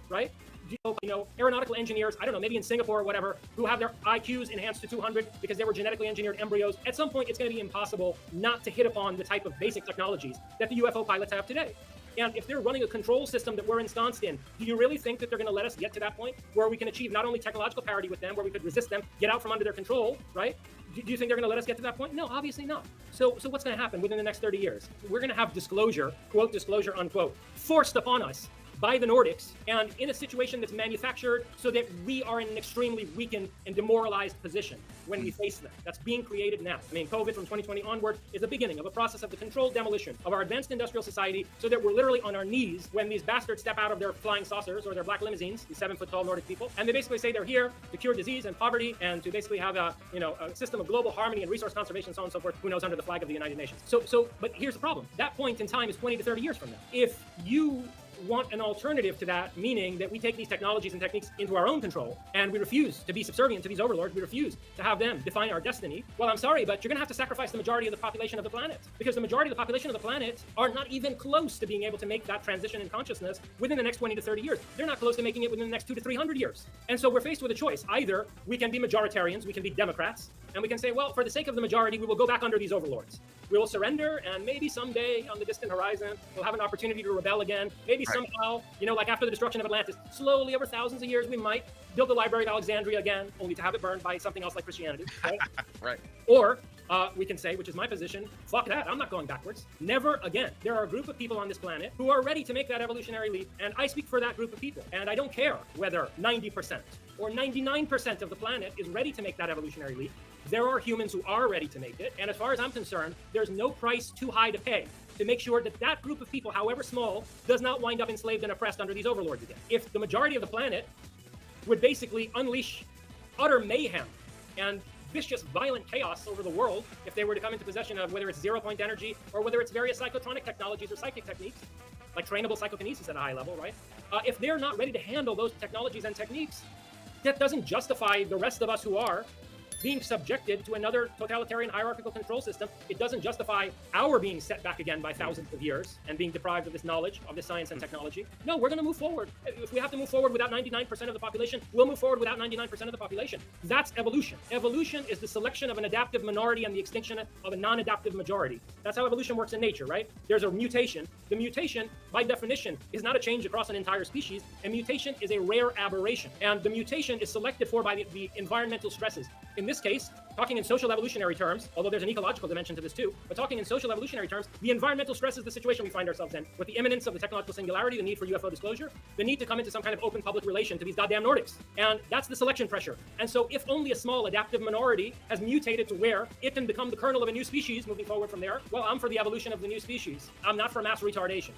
right? Aeronautical engineers, I don't know, maybe in Singapore or whatever, who have their IQs enhanced to 200 because they were genetically engineered embryos. At some point, it's going to be impossible not to hit upon the type of basic technologies that the UFO pilots have today. And if they're running a control system that we're ensconced in, do you really think that they're going to let us get to that point where we can achieve not only technological parity with them, where we could resist them, get out from under their control, right? Do you think they're going to let us get to that point? No, obviously not. So what's going to happen within the next 30 years? We're going to have disclosure, quote, disclosure, unquote, forced upon us by the Nordics, and in a situation that's manufactured so that we are in an extremely weakened and demoralized position when we face them. That's being created now. I mean, COVID from 2020 onward is the beginning of a process of the controlled demolition of our advanced industrial society so that we're literally on our knees when these bastards step out of their flying saucers or their black limousines, these 7-foot-tall Nordic people, and they basically say they're here to cure disease and poverty and to basically have a system of global harmony and resource conservation, so on and so forth, who knows, under the flag of the United Nations. But here's the problem. That point in time is 20 to 30 years from now. If you want an alternative to that, meaning that we take these technologies and techniques into our own control and we refuse to be subservient to these overlords, we refuse to have them define our destiny, well, I'm sorry, but you're going to have to sacrifice the majority of the population of the planet, because the majority of the population of the planet are not even close to being able to make that transition in consciousness within the next 20 to 30 years. They're not close to making it within the next 200 to 300 years. And so we're faced with a choice. Either we can be majoritarians, we can be Democrats, and we can say, well, for the sake of the majority, we will go back under these overlords. We will surrender, and maybe someday on the distant horizon, we'll have an opportunity to rebel again. Maybe somehow, like after the destruction of Atlantis, slowly over thousands of years, we might build the Library of Alexandria again, only to have it burned by something else like Christianity. Right? Right. Or we can say, which is my position, fuck that, I'm not going backwards. Never again. There are a group of people on this planet who are ready to make that evolutionary leap, and I speak for that group of people. And I don't care whether 90% or 99% of the planet is ready to make that evolutionary leap. There are humans who are ready to make it, and as far as I'm concerned, there's no price too high to pay to make sure that that group of people, however small, does not wind up enslaved and oppressed under these overlords again. If the majority of the planet would basically unleash utter mayhem and vicious, violent chaos over the world, if they were to come into possession of whether it's zero-point energy or whether it's various psychotronic technologies or psychic techniques, like trainable psychokinesis at a high level, right? If they're not ready to handle those technologies and techniques, that doesn't justify the rest of us who are being subjected to another totalitarian hierarchical control system. It doesn't justify our being set back again by thousands of years and being deprived of this knowledge, of this science and technology. No, we're going to move forward. If we have to move forward without 99% of the population, we'll move forward without 99% of the population. That's evolution. Evolution is the selection of an adaptive minority and the extinction of a non-adaptive majority. That's how evolution works in nature, right? There's a mutation. The mutation, by definition, is not a change across an entire species. A mutation is a rare aberration. And the mutation is selected for by the environmental stresses. In this case, talking in social evolutionary terms, although there's an ecological dimension to this too, but talking in social evolutionary terms, the environmental stress is the situation we find ourselves in, with the imminence of the technological singularity, the need for UFO disclosure, the need to come into some kind of open public relation to these goddamn Nordics. And that's the selection pressure. And so if only a small adaptive minority has mutated to where it can become the kernel of a new species moving forward from there, well, I'm for the evolution of the new species. I'm not for mass retardation.